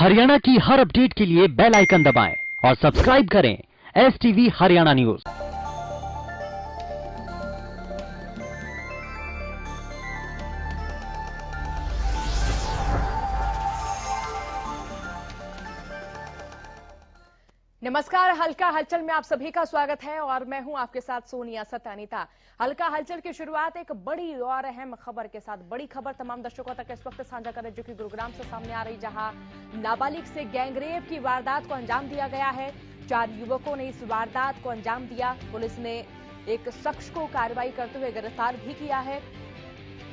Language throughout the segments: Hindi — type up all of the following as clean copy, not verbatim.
हरियाणा की हर अपडेट के लिए बेल आइकन दबाएं और सब्सक्राइब करें STV हरियाणा न्यूज। नमस्कार, हल्का हलचल में आप सभी का स्वागत है और मैं हूं आपके साथ सोनिया सत्यानीता। हल्का हलचल की शुरुआत एक बड़ी और अहम खबर के साथ। बड़ी खबर तमाम दर्शकों तक इस वक्त साझा करें जो कि गुरुग्राम से सामने आ रही, जहां नाबालिग से गैंगरेप की वारदात को अंजाम दिया गया है। 4 युवकों ने इस वारदात को अंजाम दिया। पुलिस ने एक शख्स को कार्रवाई करते हुए गिरफ्तार भी किया है।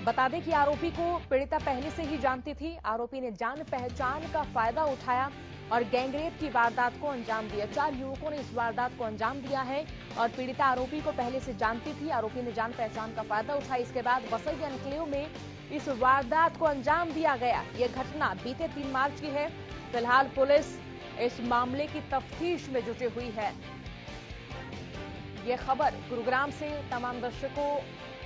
बता दें कि आरोपी को पीड़िता पहले से ही जानती थी। आरोपी ने जान पहचान का फायदा उठाया और गैंगरेप की वारदात को अंजाम दिया। 4 युवकों ने इस वारदात को अंजाम दिया है और पीड़िता आरोपी को पहले से जानती थी। आरोपी ने जान पहचान का फायदा उठाया। इसके बाद बसई एनक्लेव में इस वारदात को अंजाम दिया गया। यह घटना बीते 3 मार्च की है। फिलहाल पुलिस इस मामले की तफ्तीश में जुटी हुई है। यह खबर गुरुग्राम से तमाम दर्शकों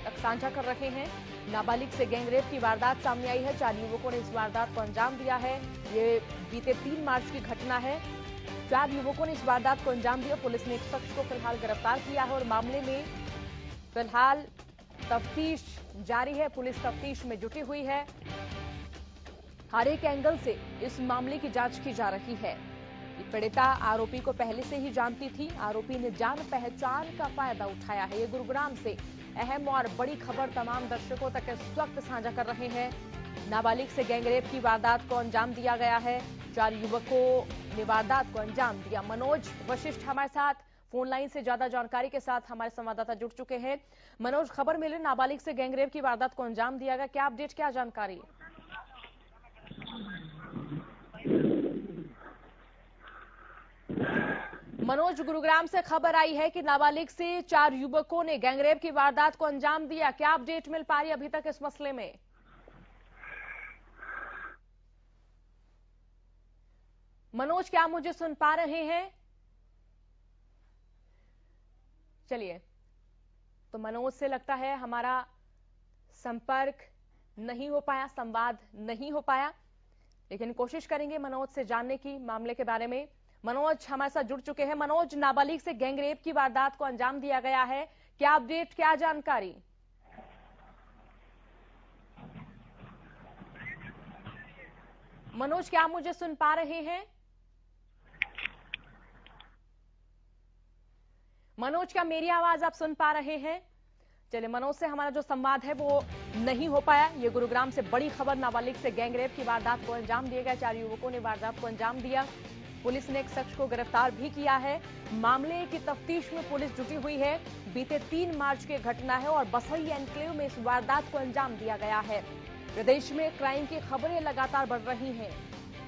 तक साझा कर रहे हैं। नाबालिग से गैंगरेप की वारदात सामने आई है। 4 युवकों ने इस वारदात को अंजाम दिया है। ये बीते 3 मार्च की घटना है। 4 युवकों ने इस वारदात को अंजाम दिया। पुलिस ने एक शख्स को फिलहाल गिरफ्तार किया है और मामले में फिलहाल तफ्तीश जारी है। पुलिस तफ्तीश में जुटी हुई है। हर एक एंगल से इस मामले की जांच की जा रही है। पीड़िता आरोपी को पहले से ही जानती थी। आरोपी ने जान पहचान का फायदा उठाया है। ये गुरुग्राम से अहम और बड़ी खबर तमाम दर्शकों तक इस वक्त साझा कर रहे हैं। नाबालिग से गैंगरेप की वारदात को अंजाम दिया गया है। 4 युवकों ने वारदात को अंजाम दिया। मनोज वशिष्ठ हमारे साथ फोन लाइन से ज्यादा जानकारी के साथ हमारे संवाददाता जुड़ चुके हैं। मनोज, खबर मिली नाबालिग से गैंगरेप की वारदात को अंजाम दिया गया, क्या अपडेट, क्या जानकारी? मनोज, गुरुग्राम से खबर आई है कि नाबालिग से 4 युवकों ने गैंगरेप की वारदात को अंजाम दिया। क्या अपडेट मिल पा रही अभी तक इस मसले में? मनोज, क्या मुझे सुन पा रहे हैं? चलिए, तो मनोज से लगता है हमारा संपर्क नहीं हो पाया, संवाद नहीं हो पाया, लेकिन कोशिश करेंगे मनोज से जानने की मामले के बारे में। मनोज हमारे साथ जुड़ चुके हैं। मनोज, नाबालिग से गैंगरेप की वारदात को अंजाम दिया गया है, क्या अपडेट, क्या जानकारी? मनोज, क्या आप मुझे सुन पा रहे हैं? मनोज, क्या मेरी आवाज आप सुन पा रहे हैं? चलिए, मनोज से हमारा जो संवाद है वो नहीं हो पाया। ये गुरुग्राम से बड़ी खबर, नाबालिग से गैंगरेप की वारदात को अंजाम दिया गया। 4 युवकों ने वारदात को अंजाम दिया। पुलिस ने एक शख्स को गिरफ्तार भी किया है। मामले की तफ्तीश में पुलिस जुटी हुई है। बीते 3 मार्च की घटना है और बसई एनक्लेव में इस वारदात को अंजाम दिया गया है। प्रदेश में क्राइम की खबरें लगातार बढ़ रही हैं।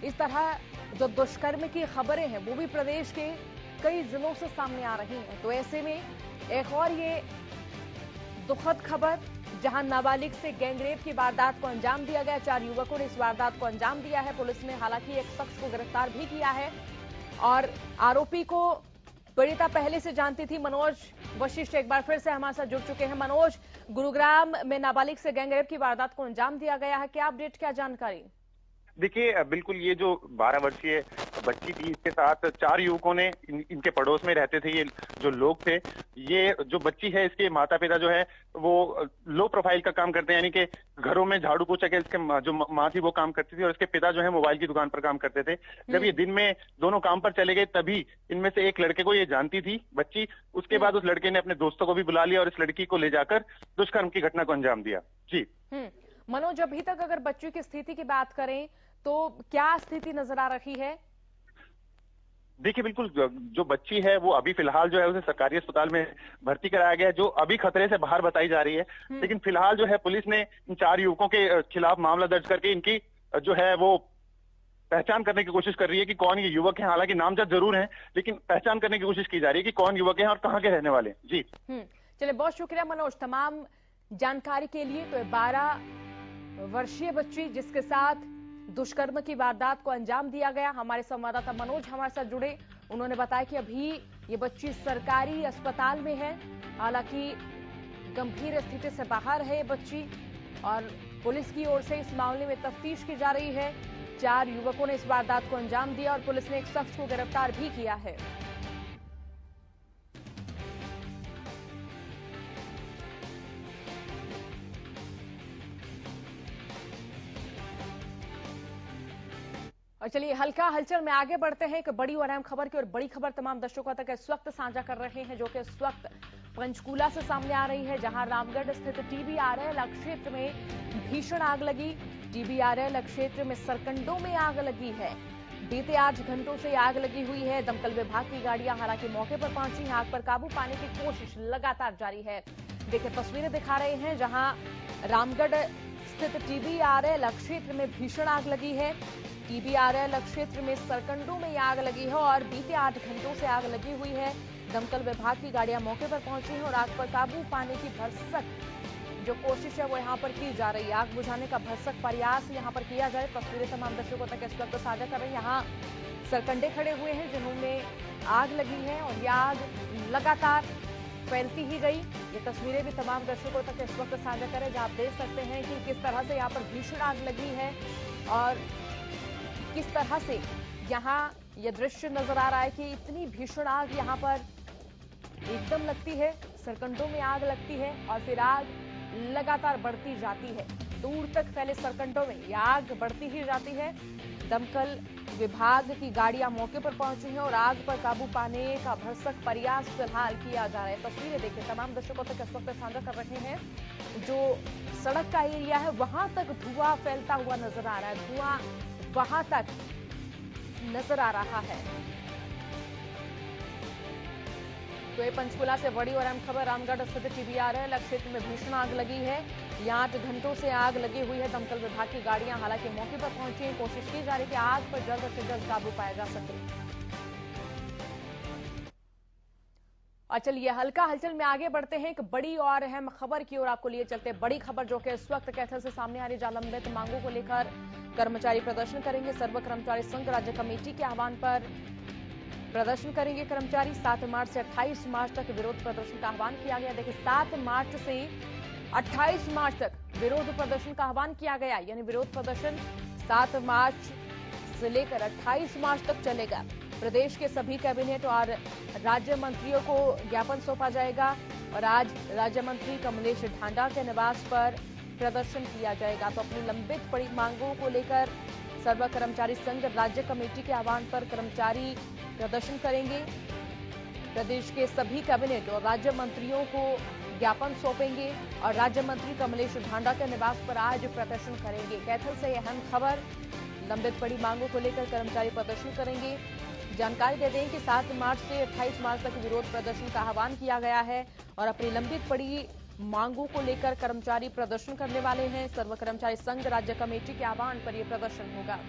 इस तरह जो दुष्कर्म की खबरें हैं वो भी प्रदेश के कई जिलों से सामने आ रही हैं। तो ऐसे में एक और ये दुखद खबर, जहां नाबालिग से गैंगरेप की वारदात को अंजाम दिया गया। 4 युवकों ने इस वारदात को अंजाम दिया है। पुलिस ने हालांकि एक शख्स को गिरफ्तार भी किया है और आरोपी को पीड़िता पहले से जानती थी। मनोज वशिष्ठ एक बार फिर से हमारे साथ जुड़ चुके हैं। मनोज, गुरुग्राम में नाबालिग से गैंगरेप की वारदात को अंजाम दिया गया है, क्या अपडेट, क्या जानकारी? देखिए, बिल्कुल ये जो 12 वर्षीय बच्ची थी, इसके साथ 4 युवकों ने इनके पड़ोस में रहते थे। ये जो लोग थे, ये जो बच्ची है इसके माता पिता जो है वो लो प्रोफाइल का काम करते हैं, यानी कि घरों में झाड़ू पोछा के इसके जो माँ थी वो काम करती थी और इसके पिता जो है मोबाइल की दुकान पर काम करते थे। जब ये दिन में दोनों काम पर चले गए तभी इनमें से एक लड़के को ये जानती थी बच्ची। उसके बाद उस लड़के ने अपने दोस्तों को भी बुला लिया और इस लड़की को ले जाकर दुष्कर्म की घटना को अंजाम दिया। जी मनोज, अभी तक अगर बच्ची की स्थिति की बात करें तो क्या स्थिति नजर आ रही है? देखिए, बिल्कुल जो बच्ची है वो अभी फिलहाल जो है उसे सरकारी अस्पताल में भर्ती कराया गया है, जो अभी खतरे से बाहर बताई जा रही है। लेकिन फिलहाल जो है पुलिस ने इन 4 युवकों के खिलाफ मामला दर्ज करके इनकी जो है वो पहचान करने की कोशिश कर रही है कि कौन ये युवक हैं। हालांकि नामजद जरूर हैं, लेकिन पहचान करने की कोशिश की जा रही है कि कौन युवक हैं और कहाँ के रहने वाले हैं। जी चलिए, बहुत शुक्रिया मनोज तमाम जानकारी के लिए। तो 12 वर्षीय बच्ची जिसके साथ दुष्कर्म की वारदात को अंजाम दिया गया, हमारे संवाददाता मनोज हमारे साथ जुड़े। उन्होंने बताया कि अभी ये बच्ची सरकारी अस्पताल में है। हालांकि गंभीर स्थिति से बाहर है ये बच्ची और पुलिस की ओर से इस मामले में तफ्तीश की जा रही है। 4 युवकों ने इस वारदात को अंजाम दिया और पुलिस ने एक शख्स को गिरफ्तार भी किया है। और चलिए हल्का हलचल में आगे बढ़ते हैं। एक बड़ी और अहम खबर की और बड़ी खबर तमाम दर्शकों तक इस वक्त साझा कर रहे हैं, जो कि इस वक्त पंचकूला से सामने आ रही है, जहां रामगढ़ स्थित TBRL क्षेत्र में भीषण आग लगी। TBRL क्षेत्र में सरकंडों में आग लगी है। बीते 8 घंटों से आग लगी हुई है। दमकल विभाग की गाड़ियां हालांकि मौके पर पहुंची हैं। आग पर काबू पाने की कोशिश लगातार जारी है। देखिए तस्वीरें दिखा रहे हैं, जहां रामगढ़ स्थित TBRL क्षेत्र में भीषण आग लगी है। TBRL क्षेत्र में सरकंडों में आग लगी है और बीते 8 घंटों से आग लगी हुई है। दमकल विभाग की गाड़ियां मौके पर पहुंची हैं और आग पर काबू पाने की भरसक जो कोशिश है वो यहां पर की जा रही है। आग बुझाने का भरसक प्रयास यहां पर किया जाए। तस्वीरें तमाम दर्शकों तक इस वक्त साझा कर रहे हैं। यहाँ सरकंडे खड़े हुए हैं जिन्होंने आग लगी है और यह आग लगातार फैलती ही गई। ये तस्वीरें भी तमाम दर्शकों तक इस वक्त साझा करें, जहां आप देख सकते हैं कि किस तरह से यहाँ पर भीषण आग लगी है और किस तरह से यहाँ यह दृश्य नजर आ रहा है कि इतनी भीषण आग यहाँ पर एकदम लगती है। सरकंडों में आग लगती है और फिर आग लगातार बढ़ती जाती है। दूर तक फैले सरकंडों में यह आग बढ़ती ही जाती है। दमकल विभाग की गाड़ियां मौके पर पहुंची हैं और आग पर काबू पाने का भरसक प्रयास फिलहाल किया जा रहा है। तस्वीरें देखिए तमाम दर्शकों तक इस वक्त साझा कर रहे हैं। जो सड़क का एरिया है वहां तक धुआं फैलता हुआ नजर आ रहा है। धुआं वहां तक नजर आ रहा है। तो ये पंचकुला से बड़ी और अहम खबर। रामगढ़ स्थित TBRL क्षेत्र में भीषण आग लगी है। यहाँ 8 घंटों से आग लगी हुई है। दमकल विभाग की गाड़ियां हालांकि मौके पर पहुंची हैं। कोशिश की जा रही है कि आग पर जल्द से जल्द काबू पाया जा सके। और चलिए हल्का हलचल में आगे बढ़ते हैं। एक बड़ी और अहम खबर की ओर आपको लिए चलते। बड़ी खबर जो कि इस वक्त कैथल से सामने आ रही, जहां लंबित मांगों को लेकर कर्मचारी प्रदर्शन करेंगे। सर्व कर्मचारी संघ राज्य कमेटी के आह्वान पर प्रदर्शन करेंगे कर्मचारी। 7 मार्च से 28 मार्च तक विरोध प्रदर्शन का आह्वान किया गया। देखिए 7 मार्च से 28 मार्च तक विरोध प्रदर्शन का आह्वान किया गया, यानी विरोध प्रदर्शन 7 मार्च से लेकर 28 मार्च तक चलेगा। प्रदेश के सभी कैबिनेट और राज्य मंत्रियों को ज्ञापन सौंपा जाएगा और आज राज्य मंत्री कमलेश ढांडा के निवास पर प्रदर्शन किया जाएगा। तो अपनी लंबित पड़ी मांगों को लेकर सर्व कर्मचारी संघ राज्य कमेटी के आह्वान पर कर्मचारी प्रदर्शन करेंगे। प्रदेश के सभी कैबिनेट और राज्य मंत्रियों को ज्ञापन सौंपेंगे और राज्य मंत्री कमलेश ढांडा के निवास पर आज प्रदर्शन करेंगे। कैथल से यह अहम खबर। लंबित पड़ी मांगों को लेकर कर्मचारी प्रदर्शन करेंगे। जानकारी दे दें कि 7 मार्च से 28 मार्च तक विरोध प्रदर्शन का आह्वान किया गया है और अपनी लंबित पड़ी मांगों को लेकर कर्मचारी प्रदर्शन करने वाले हैं। सर्व कर्मचारी संघ राज्य कमेटी के आह्वान पर यह प्रदर्शन होगा।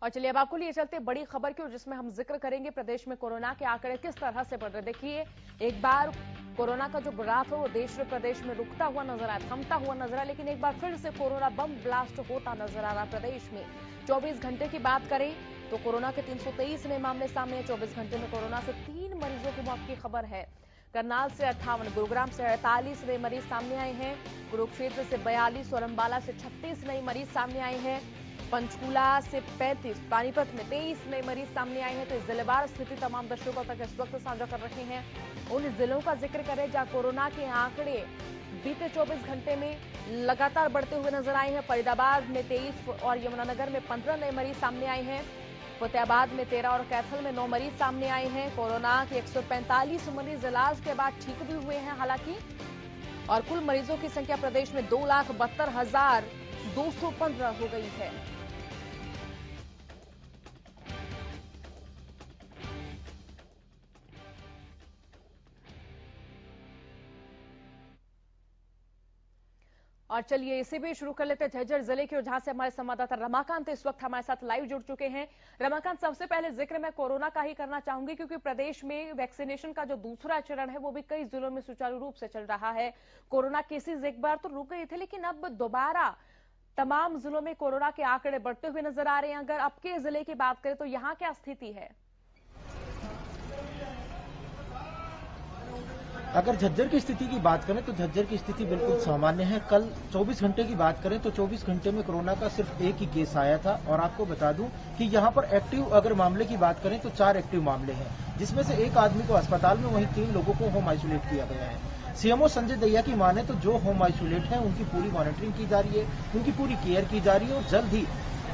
और चलिए अब आपको लिए चलते बड़ी खबर की, जिसमें हम जिक्र करेंगे प्रदेश में कोरोना के आंकड़े किस तरह से बढ़ रहे। देखिए एक बार कोरोना का जो ग्राफ है वो देश और प्रदेश में रुकता हुआ नजर आया, थमता हुआ नजर आया, लेकिन एक बार फिर से कोरोना बम ब्लास्ट होता नजर आ रहा प्रदेश में। 24 घंटे की बात करें तो कोरोना के 323 नए मामले सामने। 24 घंटे में कोरोना से 3 मरीजों की मौत की खबर है। करनाल से 58, गुरुग्राम से 48 नए मरीज सामने आए हैं। कुरुक्षेत्र से 42 और अंबाला से 36 नए मरीज सामने आए हैं। पंचकूला से 35, पानीपत में 23 नए मरीज सामने आए हैं। तो जिलेवार स्थिति तमाम दर्शकों तक इस वक्त साझा कर रहे हैं। उन जिलों का जिक्र करें जहां कोरोना के आंकड़े बीते 24 घंटे में लगातार बढ़ते हुए नजर आए हैं। फरीदाबाद में 23 और यमुनानगर में 15 नए मरीज सामने आए हैं। फतेहाबाद में 13 और कैथल में 9 मरीज सामने आए हैं। कोरोना के 145 मरीज इलाज के बाद ठीक भी हुए हैं हालांकि। और कुल मरीजों की संख्या प्रदेश में 2,72,215 हो गई है। और चलिए इसी भी शुरू कर लेते हैं झज्जर जिले की, जहां से हमारे संवाददाता रमाकांत इस वक्त हमारे साथ लाइव जुड़ चुके हैं। रमाकांत, सबसे पहले जिक्र मैं कोरोना का ही करना चाहूंगी, क्योंकि प्रदेश में वैक्सीनेशन का जो दूसरा चरण है वो भी कई जिलों में सुचारू रूप से चल रहा है। कोरोना केसेस एक बार तो रुक गए थे, लेकिन अब दोबारा तमाम जिलों में कोरोना के आंकड़े बढ़ते हुए नजर आ रहे हैं। अगर आपके जिले की बात करें तो यहाँ क्या स्थिति है? अगर झज्जर की स्थिति की बात करें तो झज्जर की स्थिति बिल्कुल सामान्य है। कल 24 घंटे की बात करें तो 24 घंटे में कोरोना का सिर्फ एक ही केस आया था और आपको बता दूं कि यहां पर एक्टिव अगर मामले की बात करें तो 4 एक्टिव मामले हैं, जिसमें से एक आदमी को अस्पताल में, वहीं 3 लोगों को होम आइसोलेट किया गया है। सीएमओ संजय दहिया की माने तो जो होम आइसोलेट है उनकी पूरी मॉनिटरिंग की जा रही है, उनकी पूरी केयर की जा रही है और जल्द ही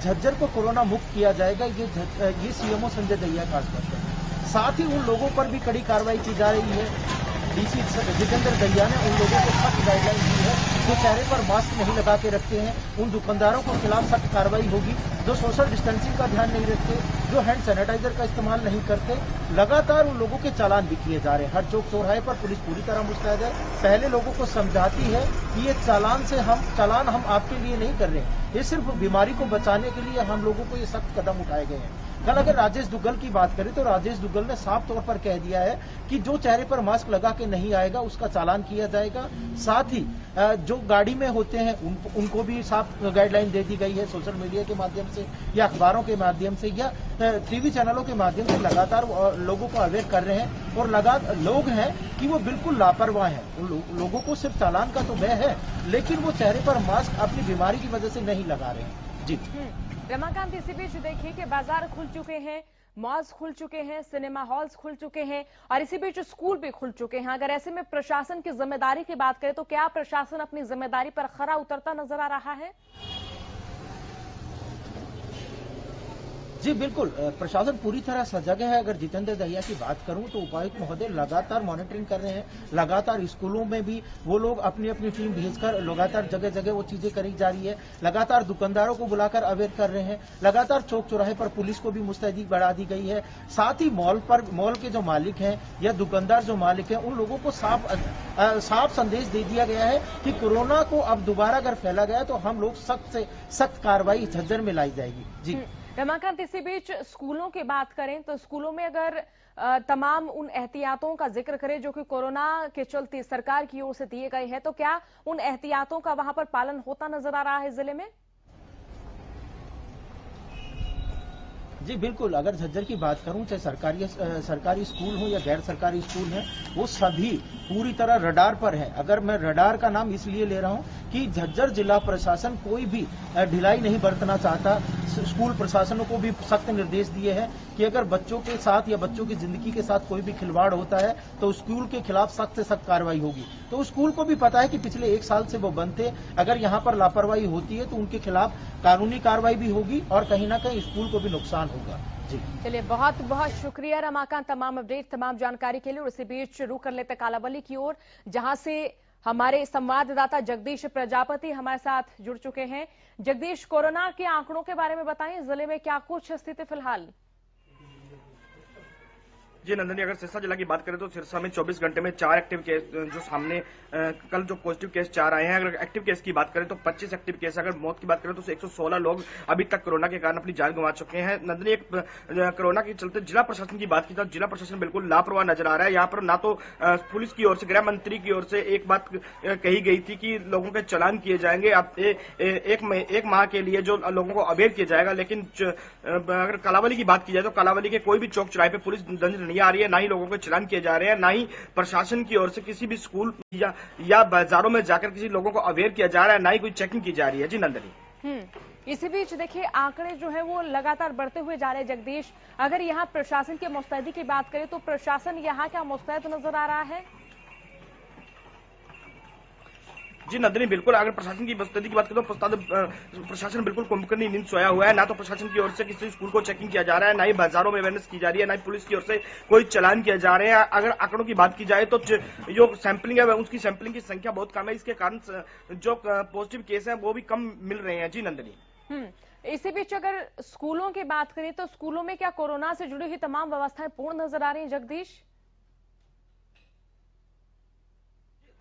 झज्जर को कोरोना मुक्त किया जाएगा, ये सीएमओ संजय दहिया का आश्वासन है। साथ ही उन लोगों पर भी कड़ी कार्रवाई की जा रही है। डीसी जितेंद्र दहिया ने उन लोगों को सख्त गाइडलाइन दी है जो चेहरे पर मास्क नहीं लगा के रखते हैं, उन दुकानदारों के खिलाफ सख्त कार्रवाई होगी। जो सोशल डिस्टेंसिंग का ध्यान नहीं रखते, जो हैंड सैनिटाइजर का इस्तेमाल नहीं करते, लगातार उन लोगों के चालान भी किए जा रहे हैं। हर चौक चौराहे पर पुलिस पूरी तरह मुस्तैद है, पहले लोगों को समझाती है कि ये चालान हम आपके लिए नहीं कर रहे हैं, ये सिर्फ बीमारी को बचाने के लिए हम लोगों को ये सख्त कदम उठाए गए हैं। कल अगर राजेश दुग्गल की बात करें तो राजेश दुग्गल ने साफ तौर पर कह दिया है कि जो चेहरे पर मास्क लगा के नहीं आएगा उसका चालान किया जाएगा। साथ ही जो गाड़ी में होते हैं उनको भी साफ गाइडलाइन दे दी गई है। सोशल मीडिया के माध्यम से या अखबारों के माध्यम से या टीवी चैनलों के माध्यम से लगातार लोगों को अवेयर कर रहे हैं और लगातार लोग हैं कि वो बिल्कुल लापरवाह हैं। उन लोगों को सिर्फ चालान का तो भय है, लेकिन वो चेहरे पर मास्क अपनी बीमारी की वजह से नहीं लगा रहे हैं। जी रमाकांत, इसी बीच देखिए कि बाजार खुल चुके हैं, मॉल्स खुल चुके हैं, सिनेमा हॉल्स खुल चुके हैं और इसी बीच स्कूल भी खुल चुके हैं। अगर ऐसे में प्रशासन की जिम्मेदारी की बात करें तो क्या प्रशासन अपनी जिम्मेदारी पर खरा उतरता नजर आ रहा है? जी बिल्कुल, प्रशासन पूरी तरह सजग है। अगर जितेंद्र दहिया की बात करूं तो उपायुक्त महोदय लगातार मॉनिटरिंग कर रहे हैं, लगातार स्कूलों में भी वो लोग अपनी अपनी टीम भेजकर लगातार जगह जगह वो चीजें करी जा रही है, लगातार दुकानदारों को बुलाकर अवेयर कर रहे हैं, लगातार चौक चौराहे पर पुलिस को भी मुस्तैदी बढ़ा दी गई है। साथ ही मॉल के जो मालिक हैं या दुकानदार जो मालिक हैं उन लोगों को साफ संदेश दे दिया गया है कि कोरोना को अब दोबारा अगर फैला गया तो हम लोग सख्त से सख्त कार्रवाई झज्जर में लाई जाएगी। जी रमाकांत, इसी बीच स्कूलों की बात करें तो स्कूलों में अगर तमाम उन एहतियातों का जिक्र करें जो कि कोरोना के चलते सरकार की ओर से दिए गए हैं, तो क्या उन एहतियातों का वहां पर पालन होता नजर आ रहा है जिले में? जी बिल्कुल, अगर झज्जर की बात करूं चाहे सरकारी स्कूल हो या गैर सरकारी स्कूल हैं, वो सभी पूरी तरह रडार पर है। अगर मैं रडार का नाम इसलिए ले रहा हूं कि झज्जर जिला प्रशासन कोई भी ढिलाई नहीं बरतना चाहता। स्कूल प्रशासनों को भी सख्त निर्देश दिए हैं कि अगर बच्चों के साथ या बच्चों की जिंदगी के साथ कोई भी खिलवाड़ होता है तो स्कूल के खिलाफ सख्त से सख्त कार्रवाई होगी। तो स्कूल को भी पता है कि पिछले 1 साल से वो बंद थे, अगर यहाँ पर लापरवाही होती है तो उनके खिलाफ कानूनी कार्रवाई भी होगी और कहीं ना कहीं स्कूल को भी नुकसान होगा। जी चलिए, बहुत बहुत शुक्रिया रमाकांत, तमाम अपडेट, तमाम जानकारी के लिए। और इसी बीच रुक कर लेते कालावली की ओर, जहां से हमारे संवाददाता जगदीश प्रजापति हमारे साथ जुड़ चुके हैं। जगदीश, कोरोना के आंकड़ों के बारे में बताएं, जिले में क्या कुछ स्थिति फिलहाल? जी नंदनी, अगर सिरसा जिला की बात करें तो सिरसा में 24 घंटे में 4 एक्टिव केस जो सामने कल जो पॉजिटिव केस 4 आए हैं। अगर एक्टिव केस की बात करें तो 25 एक्टिव केस। अगर मौत की बात करें तो 116 लोग अभी तक कोरोना के कारण अपनी जान गंवा चुके हैं। नंदनी, एक कोरोना के चलते जिला प्रशासन की बात की तो जिला प्रशासन बिल्कुल लापरवाह नजर आ रहा है। यहाँ पर ना तो पुलिस की ओर से, गृह मंत्री की ओर से एक बात कही गई थी कि लोगों के चालान किए जाएंगे, अब एक माह के लिए जो लोगों को अवेयर किया जाएगा। लेकिन अगर कालावली की बात की जाए तो कालावली के कोई भी चौक चौराहे पे पुलिस दंड नहीं आ रही है, ना ही लोगों को चालान किए जा रहे हैं, ना ही प्रशासन की ओर से किसी भी स्कूल या बाजारों में जाकर किसी लोगों को अवेयर किया जा रहा है, ना ही कोई चेकिंग की जा रही है। जी नंदनी, इसी बीच देखिए आंकड़े जो है वो लगातार बढ़ते हुए जा रहे हैं। जगदीश, अगर यहाँ प्रशासन की मुस्तैदी की बात करें तो प्रशासन यहाँ क्या मुस्तैद नजर आ रहा है? जी नंदनी, बिल्कुल अगर प्रशासन की मुस्तैदी की बात करें तो प्रशासन बिल्कुल कुंभकर्णी नींद सोया हुआ है। ना तो प्रशासन की ओर से किसी स्कूल को चेकिंग किया जा रहा है, ना ही बाजारों में अवेयरनेस की जा रही है, ना ही पुलिस की ओर से कोई चालान किया जा रहे हैं। अगर आंकड़ों की बात की जाए तो जो सैंपलिंग है उसकी सैंपलिंग की संख्या बहुत कम है, इसके कारण जो पॉजिटिव केस है वो भी कम मिल रहे हैं। जी नंदनी, इसी बीच अगर स्कूलों की बात करें तो स्कूलों में क्या कोरोना से जुड़ी हुई तमाम व्यवस्थाएं पूर्ण नजर आ रही हैं? जगदीश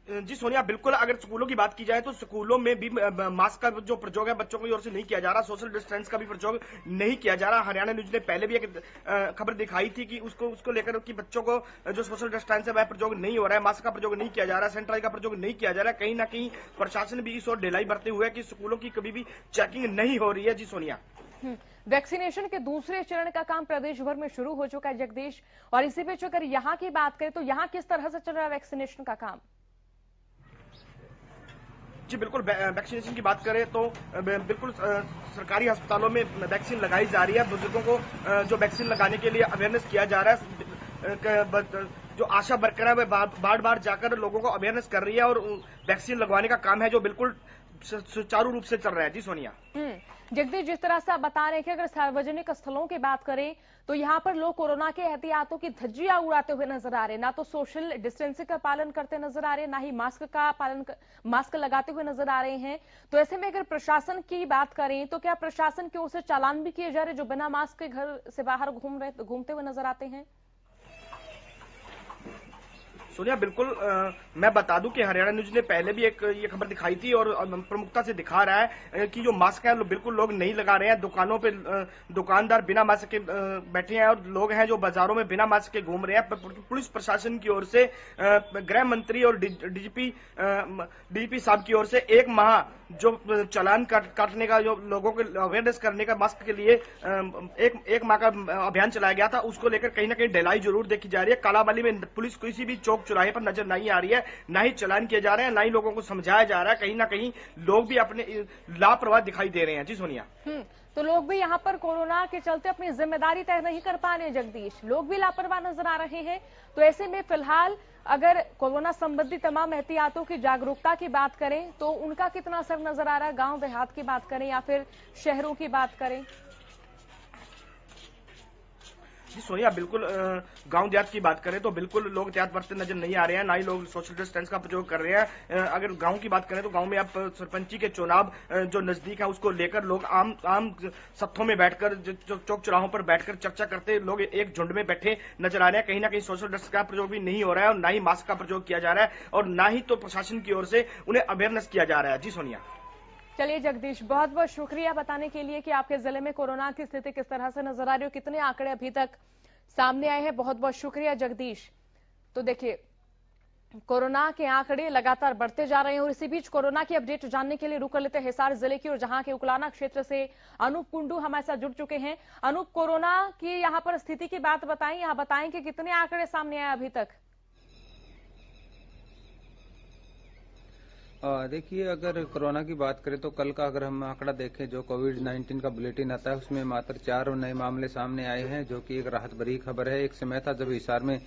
जी सोनिया, बिल्कुल अगर स्कूलों की बात की जाए तो स्कूलों में भी मास्क का जो प्रयोग है बच्चों की ओर से नहीं किया जा रहा, सोशल डिस्टेंस का भी प्रयोग नहीं किया जा रहा। हरियाणा न्यूज ने पहले भी एक खबर दिखाई थी कि उसको लेकर कि बच्चों को जो सोशल डिस्टेंस है वह प्रयोग नहीं हो रहा है, मास्क का प्रयोग नहीं किया जा रहा है, सैनिटाइजर का प्रयोग नहीं किया जा रहा है। कहीं ना कहीं प्रशासन भी इस ओर ढिलाई बरते हुए कि स्कूलों की कभी भी चेकिंग नहीं हो रही है। जी सोनिया, वैक्सीनेशन के दूसरे चरण का काम प्रदेश भर में शुरू हो चुका है जगदीश, और इसी बीच अगर यहां की बात करें तो यहां किस तरह से चल रहा है वैक्सीनेशन का काम? जी बिल्कुल, वैक्सीनेशन की बात करें तो बिल्कुल सरकारी अस्पतालों में वैक्सीन लगाई जा रही है। बुजुर्गों को जो वैक्सीन लगाने के लिए अवेयरनेस किया जा रहा है, जो आशा वर्कर है वह बार बार जाकर लोगों को अवेयरनेस कर रही है और वैक्सीन लगवाने का काम है जो बिल्कुल सुचारू रूप से चल रहा है। जी सोनिया। जगदीश, जिस तरह से आप बता रहे हैं कि अगर सार्वजनिक स्थलों की बात करें तो यहाँ पर लोग कोरोना के एहतियातों की धज्जियां उड़ाते हुए नजर आ रहे हैं, ना तो सोशल डिस्टेंसिंग का पालन करते नजर आ रहे हैं, ना ही मास्क लगाते हुए नजर आ रहे हैं। तो ऐसे में अगर प्रशासन की बात करें तो क्या प्रशासन की ओर से चालान भी किए जा रहे जो बिना मास्क के घर से बाहर घूमते हुए नजर आते हैं? सोनिया, बिल्कुल मैं बता दूं कि हरियाणा न्यूज ने पहले भी ये खबर दिखाई थी और प्रमुखता से दिखा रहा है कि जो मास्क है बिल्कुल लोग नहीं लगा रहे हैं। दुकानों पे दुकानदार बिना मास्क के बैठे हैं और लोग हैं जो बाजारों में बिना मास्क के घूम रहे हैं। पुलिस प्रशासन की ओर से, गृह मंत्री और डीजीपी साहब की ओर से 1 माह जो चालान काटने का, जो लोगों को अवेयरनेस करने का मास्क के लिए एक माह का अभियान चलाया गया था, उसको लेकर कहीं ना कहीं ढिलाई जरूर देखी जा रही है। कालाबाली में पुलिस किसी भी चौक चौराहे पर नजर नहीं आ रही है, ना ही चालान किए जा रहे हैं, ना ही लोगों को समझाया जा रहा है। कहीं ना कहीं लोग भी अपने लापरवाह दिखाई दे रहे हैं। जी सोनिया। तो लोग भी यहाँ पर कोरोना के चलते अपनी जिम्मेदारी तय नहीं कर पा रहे हैं जगदीश, लोग भी लापरवाह नजर आ रहे हैं। तो ऐसे में फिलहाल अगर कोरोना संबंधी तमाम एहतियातों की जागरूकता की बात करें तो उनका कितना असर नजर आ रहा है? गांव देहात की बात करें या फिर शहरों की बात करें? जी सोनिया, बिल्कुल गांव देहात की बात करें तो बिल्कुल लोग एहतियात बरतते नजर नहीं आ रहे हैं, ना ही लोग सोशल डिस्टेंस का प्रयोग कर रहे हैं। अगर गांव की बात करें तो गांव में अब सरपंची के चुनाव जो नजदीक है उसको लेकर लोग आम सत्थों में बैठकर, चौक चौराहों पर बैठकर चर्चा करते लोग एक झुंड में बैठे नजर आ रहे हैं। कहीं ना कहीं सोशल डिस्टेंस का प्रयोग भी नहीं हो रहा है और ना ही मास्क का प्रयोग किया जा रहा है और ना ही तो प्रशासन की ओर से उन्हें अवेयरनेस किया जा रहा है। जी सोनिया। चलिए जगदीश, बहुत बहुत शुक्रिया बताने के लिए कि आपके जिले में कोरोना की स्थिति किस तरह से नजर आ रही है, कितने आंकड़े अभी तक सामने आए हैं। बहुत बहुत शुक्रिया जगदीश। तो देखिए, कोरोना के आंकड़े लगातार बढ़ते जा रहे हैं और इसी बीच कोरोना की अपडेट जानने के लिए रुक लेते हैं हिसार जिले की और जहां के उकलाना क्षेत्र से अनूप कुंडू हमारे साथ जुड़ चुके हैं। अनूप, कोरोना की यहां पर स्थिति की बात बताएं, यहां बताएं कि कितने आंकड़े सामने आए अभी तक? देखिए, अगर कोरोना की बात करें तो कल का अगर हम आंकड़ा देखें, जो कोविड-19 का बुलेटिन आता है उसमें मात्र 4 नए मामले सामने आए हैं, जो कि एक राहत भरी खबर है। एक समय था जब हिसार में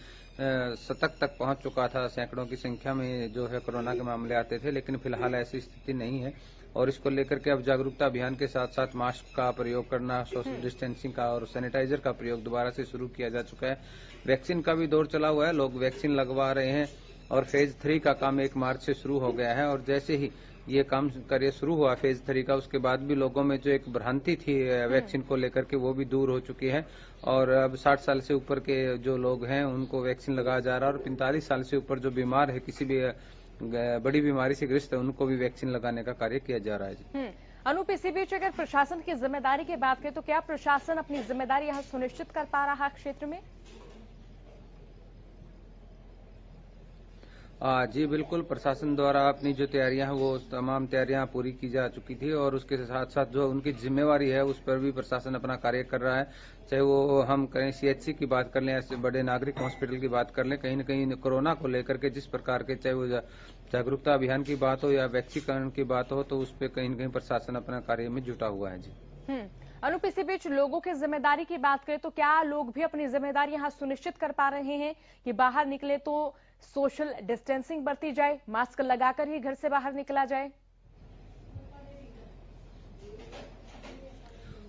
शतक तक पहुंच चुका था, सैकड़ों की संख्या में जो है कोरोना के मामले आते थे, लेकिन फिलहाल ऐसी स्थिति नहीं है। और इसको लेकर के अब जागरूकता अभियान के साथ साथ मास्क का प्रयोग करना, सोशल डिस्टेंसिंग का और सैनिटाइजर का प्रयोग दोबारा से शुरू किया जा चुका है। वैक्सीन का भी दौर चला हुआ है, लोग वैक्सीन लगवा रहे हैं और फेज 3 का काम 1 मार्च से शुरू हो गया है। और जैसे ही ये काम कार्य शुरू हुआ फेज 3 का, उसके बाद भी लोगों में जो एक भ्रांति थी वैक्सीन को लेकर के, वो भी दूर हो चुकी है। और अब 60 साल से ऊपर के जो लोग हैं उनको वैक्सीन लगाया जा रहा है और 45 साल से ऊपर जो बीमार है, किसी भी बड़ी बीमारी से ग्रस्त है, उनको भी वैक्सीन लगाने का कार्य किया जा रहा है। जी अनूप, इसी बीच अगर प्रशासन की जिम्मेदारी की बात करें तो क्या प्रशासन अपनी जिम्मेदारी यहाँ सुनिश्चित कर पा रहा है क्षेत्र में? जी बिल्कुल, प्रशासन द्वारा अपनी जो तैयारियां हैं वो तमाम तैयारियां पूरी की जा चुकी थी और उसके साथ साथ जो उनकी जिम्मेवारी है उस पर भी प्रशासन अपना कार्य कर रहा है। चाहे वो हम कहीं सीएचसी की बात कर लें, ऐसे बड़े नागरिक हॉस्पिटल की बात कर लें, कहीं न कहीं कोरोना को लेकर के जिस प्रकार के, चाहे वो जागरूकता अभियान की बात हो या वैक्सीकरण की बात हो, तो उस पर कहीं न कहीं प्रशासन अपना कार्य में जुटा हुआ है। जी अनूप, इसी बीच लोगों की जिम्मेदारी की बात करें तो क्या लोग भी अपनी जिम्मेदारी यहाँ सुनिश्चित कर पा रहे हैं कि बाहर निकले तो सोशल डिस्टेंसिंग बरती जाए, मास्क लगाकर ही घर से बाहर निकला जाए?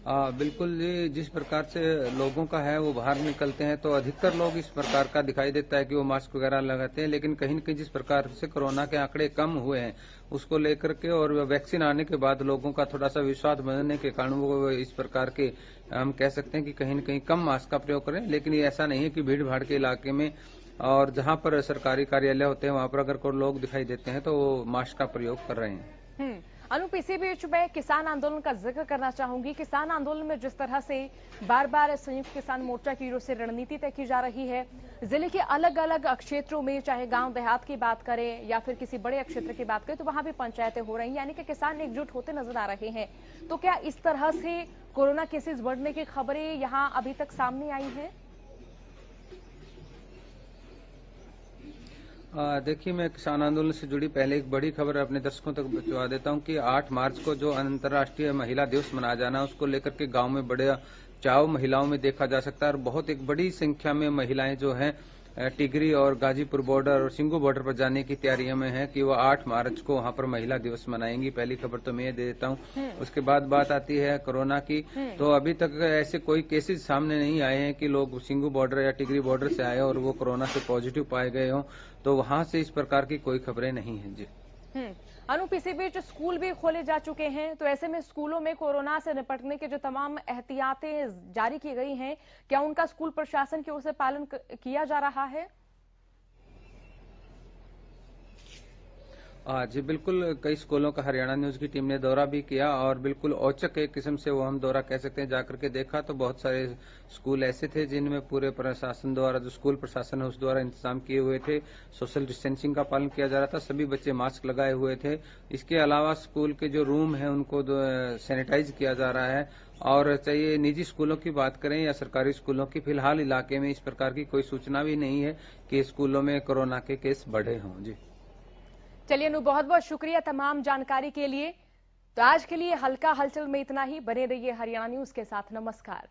बिल्कुल जी, जिस प्रकार से लोगों का है वो बाहर निकलते हैं तो अधिकतर लोग इस प्रकार का दिखाई देता है कि वो मास्क वगैरह लगाते हैं, लेकिन कहीं न कहीं जिस प्रकार से कोरोना के आंकड़े कम हुए हैं उसको लेकर के और वैक्सीन आने के बाद लोगों का थोड़ा सा विश्वास बढ़ने के कारण वो इस प्रकार के, हम कह सकते हैं कि कहीं न कहीं कम मास्क का प्रयोग करें। लेकिन ये ऐसा नहीं है कि भीड़ भाड़ के इलाके में और जहां पर सरकारी कार्यालय होते हैं वहां पर अगर कोई लोग दिखाई देते हैं तो वो मास्क का प्रयोग कर रहे हैं। अनूप, इसी बीच मैं किसान आंदोलन का जिक्र करना चाहूंगी। किसान आंदोलन में जिस तरह से बार बार संयुक्त किसान मोर्चा की ओर से रणनीति तय की जा रही है, जिले के अलग अलग क्षेत्रों में, चाहे गांव देहात की बात करें या फिर किसी बड़े क्षेत्र की बात करें, तो वहां भी पंचायतें हो रही हैं, यानी कि किसान एकजुट होते नजर आ रहे हैं। तो क्या इस तरह से कोरोना केसेस बढ़ने की खबरें यहां अभी तक सामने आई हैं? देखिए, मैं किसान आंदोलन से जुड़ी पहले एक बड़ी खबर अपने दर्शकों तक पहुंचा देता हूं कि 8 मार्च को जो अंतर्राष्ट्रीय महिला दिवस मनाया जाना, उसको लेकर के गांव में बड़े चाव महिलाओं में देखा जा सकता है और बहुत एक बड़ी संख्या में महिलाएं जो हैं टिगरी और गाजीपुर बॉर्डर और सिंगू बॉर्डर पर जाने की तैयारियों में है कि वो 8 मार्च को वहां पर महिला दिवस मनाएंगी। पहली खबर तो मैं दे देता हूं। उसके बाद बात आती है कोरोना की। तो अभी तक ऐसे कोई केसेस सामने नहीं आए हैं कि लोग सिंगू बॉर्डर या टिगरी बॉर्डर से आए और वो कोरोना से पॉजिटिव पाए गए हों, तो वहां से इस प्रकार की कोई खबरें नहीं है जी। अनूप, इसी बीच स्कूल भी खोले जा चुके हैं, तो ऐसे में स्कूलों में कोरोना से निपटने के जो तमाम एहतियातें जारी की गई हैं, क्या उनका स्कूल प्रशासन की ओर से पालन किया जा रहा है? जी बिल्कुल, कई स्कूलों का हरियाणा न्यूज की टीम ने दौरा भी किया और बिल्कुल औचक एक किस्म से वो हम दौरा कह सकते हैं, जाकर के देखा तो बहुत सारे स्कूल ऐसे थे जिनमें पूरे प्रशासन द्वारा, जो स्कूल प्रशासन है उस द्वारा इंतजाम किए हुए थे। सोशल डिस्टेंसिंग का पालन किया जा रहा था, सभी बच्चे मास्क लगाए हुए थे। इसके अलावा स्कूल के जो रूम है उनको सैनिटाइज किया जा रहा है। और चाहिए निजी स्कूलों की बात करें या सरकारी स्कूलों की, फिलहाल इलाके में इस प्रकार की कोई सूचना भी नहीं है कि स्कूलों में कोरोना के केस बढ़े हों जी। चलिए अनु, बहुत बहुत शुक्रिया तमाम जानकारी के लिए। तो आज के लिए हल्का हलचल में इतना ही। बने रहिए हरियाणा न्यूज के साथ। नमस्कार।